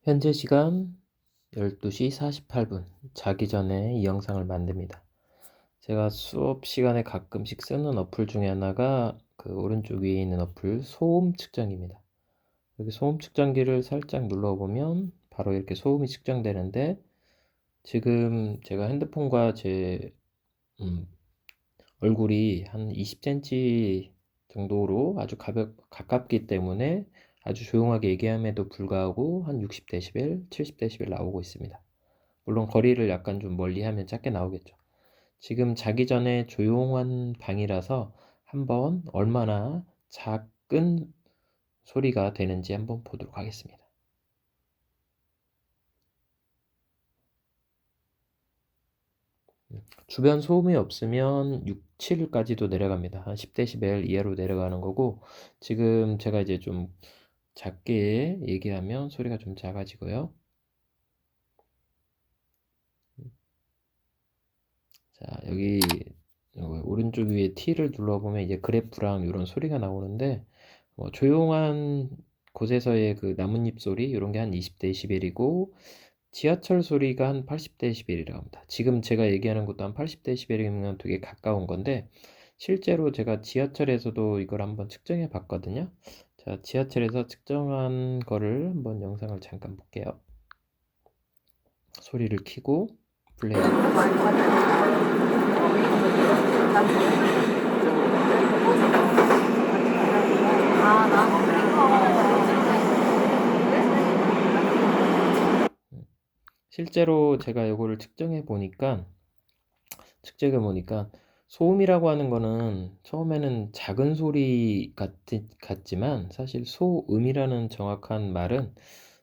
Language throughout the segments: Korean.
현재 시간 12시 48분. 자기 전에 이 영상을 만듭니다. 제가 수업 시간에 가끔씩 쓰는 어플 중에 하나가 그 오른쪽 위에 있는 어플 소음 측정기입니다. 여기 소음 측정기를 살짝 눌러보면 바로 이렇게 소음이 측정되는데, 지금 제가 핸드폰과 제 얼굴이 한 20cm 정도로 아주 가깝기 때문에 아주 조용하게 얘기함에도 불구하고 한 60dB, 70dB 나오고 있습니다. 물론 거리를 약간 좀 멀리 하면 작게 나오겠죠. 지금 자기 전에 조용한 방이라서 한번 얼마나 작은 소리가 되는지 한번 보도록 하겠습니다. 주변 소음이 없으면 6, 7까지도 내려갑니다. 한 10dB 이하로 내려가는 거고, 지금 제가 이제 좀 작게 얘기하면 소리가 좀 작아지고요. 자, 여기 오른쪽 위에 T를 눌러보면 이제 그래프랑 이런 소리가 나오는데, 조용한 곳에서의 그 나뭇잎 소리 이런 게 한 20dB이고, 지하철 소리가 한 80dB이라고 합니다. 지금 제가 얘기하는 것도 한 80dB이면 되게 가까운 건데, 실제로 제가 지하철에서도 이걸 한번 측정해 봤거든요. 자, 지하철에서 측정한 거를 한번 영상을 잠깐 볼게요. 소리를 켜고 플레이. 실제로 제가 이거를 측정해 보니까 소음이라고 하는 거는 처음에는 작은 소리 같지만, 사실 소음이라는 정확한 말은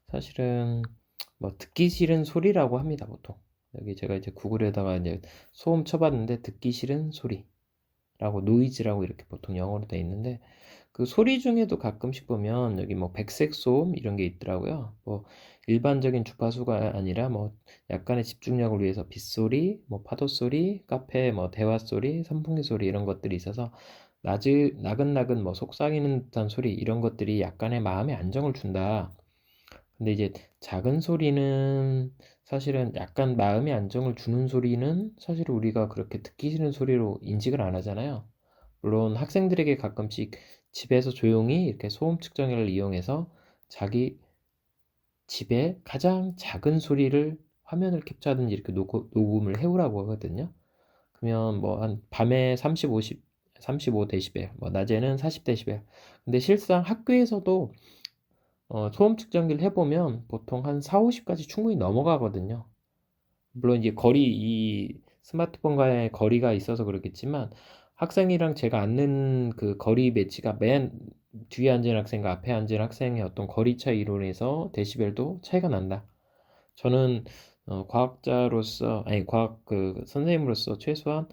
사실은 뭐 듣기 싫은 소리라고 합니다, 보통. 여기 제가 이제 구글에다가 이제 소음 쳐봤는데 듣기 싫은 소리라고 노이즈라고 이렇게 보통 영어로 돼 있는데, 그 소리 중에도 가끔씩 보면 여기 뭐 백색 소음 이런 게 있더라고요. 뭐 일반적인 주파수가 아니라 뭐 약간의 집중력을 위해서 빗소리, 뭐 파도 소리, 카페 뭐 대화 소리, 선풍기 소리 이런 것들이 있어서 나긋나긋 뭐 속삭이는 듯한 소리 이런 것들이 약간의 마음의 안정을 준다. 근데 이제 작은 소리는 사실은 약간 마음의 안정을 주는 소리는 사실 우리가 그렇게 듣기 싫은 소리로 인식을 안 하잖아요. 물론 학생들에게 가끔씩 집에서 조용히 이렇게 소음 측정기를 이용해서 자기 집에 가장 작은 소리를 화면을 캡처하든지 이렇게 녹음을 해오라고 하거든요. 그러면 뭐 한 밤에 35dB, 뭐 낮에는 40dB. 근데 실상 학교에서도 소음 측정기를 해보면 보통 한 4, 50까지 충분히 넘어가거든요. 물론 이제 이 스마트폰과의 거리가 있어서 그렇겠지만, 학생이랑 제가 앉는 그 거리 매치가 맨 뒤에 앉은 학생과 앞에 앉은 학생의 어떤 거리 차이로 인해서 데시벨도 차이가 난다. 저는 과학자로서, 아니 과학 그 선생님으로서 최소한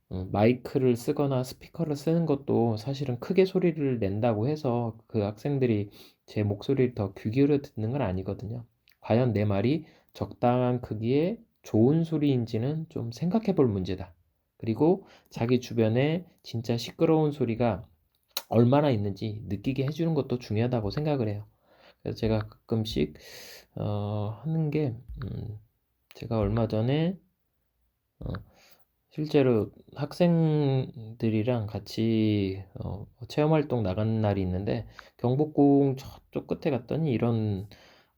마이크를 쓰거나 스피커를 쓰는 것도 사실은 크게 소리를 낸다고 해서 그 학생들이 제 목소리를 더 귀 기울여 듣는 건 아니거든요. 과연 내 말이 적당한 크기의 좋은 소리인지는 좀 생각해 볼 문제다. 그리고 자기 주변에 진짜 시끄러운 소리가 얼마나 있는지 느끼게 해주는 것도 중요하다고 생각을 해요. 그래서 제가 가끔씩 하는 게, 제가 얼마 전에 어, 실제로 학생들이랑 같이 체험활동 나간 날이 있는데, 경복궁 저쪽 끝에 갔더니 이런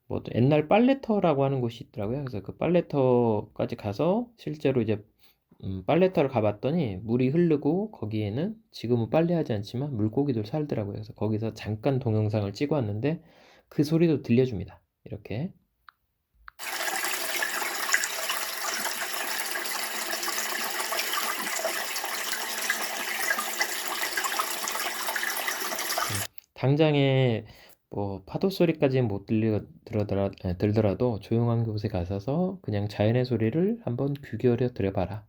뭐 옛날 빨래터라고 하는 곳이 있더라고요. 그래서 그 빨래터까지 가서 실제로 이제 빨래터를 가봤더니 물이 흐르고 거기에는 지금은 빨래하지 않지만 물고기들 살더라고요. 그래서 거기서 잠깐 동영상을 찍어 왔는데 그 소리도 들려줍니다. 이렇게. 당장에 뭐 파도 소리까지는 못 들더라도 조용한 곳에 가셔서 그냥 자연의 소리를 한번 귀 기울여 들어봐라.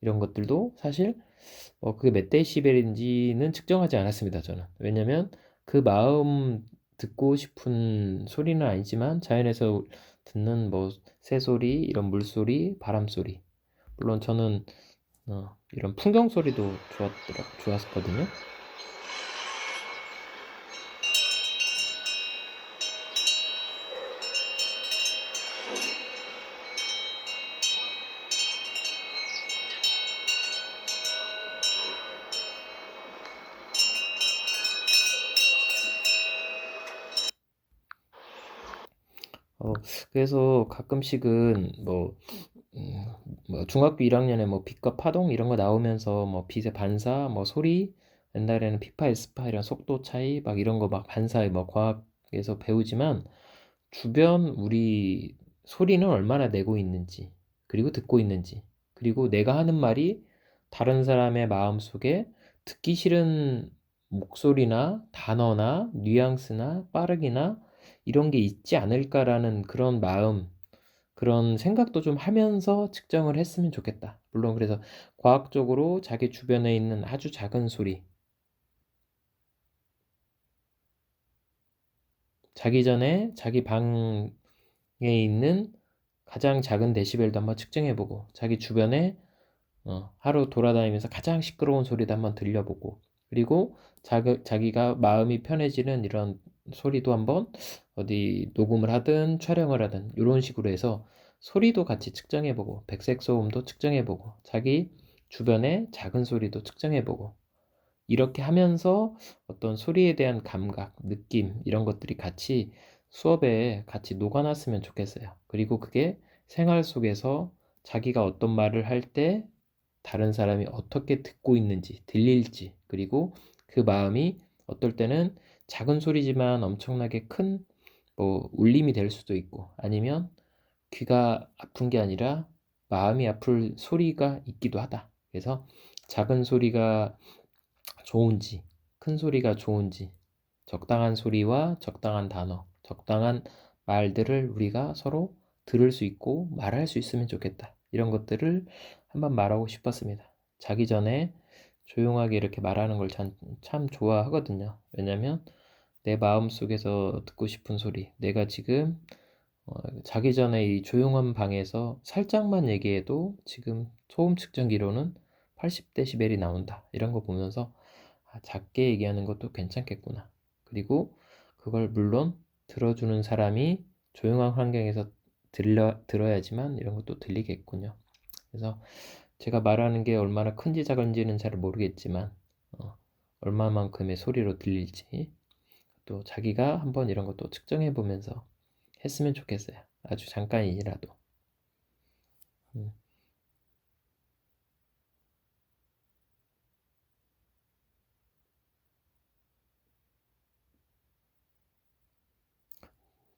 이런 것들도 사실 그게 몇 데시벨인지는 측정하지 않았습니다, 저는. 왜냐면 그 마음 듣고 싶은 소리는 아니지만 자연에서 듣는 뭐 새소리, 이런 물소리, 바람소리. 물론 저는 이런 풍경 소리도 좋았었거든요. 그래서 가끔씩은 음, 중학교 1학년에 빛과 파동 이런 거 나오면서 빛의 반사, 소리, 옛날에는 피파, 에스파 이런 속도 차이 막 이런 거 반사에 과학에서 배우지만 주변 우리 소리는 얼마나 내고 있는지, 그리고 듣고 있는지, 그리고 내가 하는 말이 다른 사람의 마음속에 듣기 싫은 목소리나 단어나 뉘앙스나 빠르기나 이런 게 있지 않을까라는 그런 마음, 그런 생각도 좀 하면서 측정을 했으면 좋겠다. 물론 그래서 과학적으로 자기 주변에 있는 아주 작은 소리, 자기 전에 자기 방에 있는 가장 작은 데시벨도 한번 측정해보고, 자기 주변에 하루 돌아다니면서 가장 시끄러운 소리도 한번 들려보고, 그리고 자기가 마음이 편해지는 이런 소리도 한번 어디 녹음을 하든 촬영을 하든 이런 식으로 해서 소리도 같이 측정해보고, 백색 소음도 측정해보고, 자기 주변의 작은 소리도 측정해보고, 이렇게 하면서 어떤 소리에 대한 감각, 느낌 이런 것들이 같이 수업에 같이 녹아났으면 좋겠어요. 그리고 그게 생활 속에서 자기가 어떤 말을 할 때 다른 사람이 어떻게 듣고 있는지, 들릴지, 그리고 그 마음이 어떨 때는 작은 소리지만 엄청나게 큰 울림이 될 수도 있고, 아니면 귀가 아픈 게 아니라 마음이 아플 소리가 있기도 하다. 그래서 작은 소리가 좋은지, 큰 소리가 좋은지, 적당한 소리와 적당한 단어, 적당한 말들을 우리가 서로 들을 수 있고 말할 수 있으면 좋겠다. 이런 것들을 한번 말하고 싶었습니다. 자기 전에 조용하게 이렇게 말하는 걸 참 좋아하거든요. 왜냐면 내 마음속에서 듣고 싶은 소리, 내가 지금 자기 전에 이 조용한 방에서 살짝만 얘기해도 지금 소음 측정기로는 80데시벨이 나온다. 이런 거 보면서 작게 얘기하는 것도 괜찮겠구나. 그리고 그걸 물론 들어주는 사람이 조용한 환경에서 들어야지만 이런 것도 들리겠군요. 그래서 제가 말하는 게 얼마나 큰지 작은지는 잘 모르겠지만 얼마만큼의 소리로 들릴지 또 자기가 한번 이런 것도 측정해 보면서 했으면 좋겠어요. 아주 잠깐이라도. 음.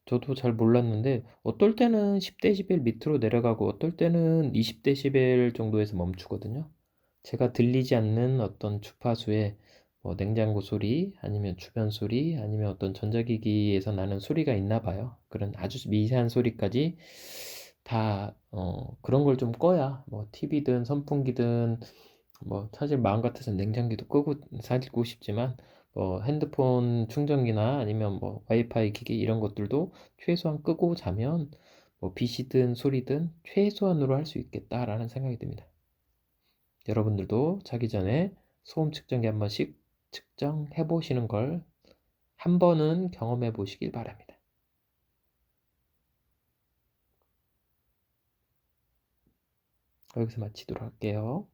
저도 잘 몰랐는데 어떨 때는 10데시벨 밑으로 내려가고 어떨 때는 20데시벨 정도에서 멈추거든요. 제가 들리지 않는 어떤 주파수의 냉장고 소리 아니면 주변 소리 아니면 어떤 전자기기에서 나는 소리가 있나 봐요. 그런 아주 미세한 소리까지 다 그런 걸 좀 꺼야 TV든 선풍기든 사실 마음 같아서 냉장기도 끄고 살고 싶지만 핸드폰 충전기나 아니면 와이파이 기기 이런 것들도 최소한 끄고 자면 빛이든 소리든 최소한으로 할 수 있겠다라는 생각이 듭니다. 여러분들도 자기 전에 소음 측정기 한 번씩 측정해 보시는 걸 한 번은 경험해 보시길 바랍니다. 여기서 마치도록 할게요.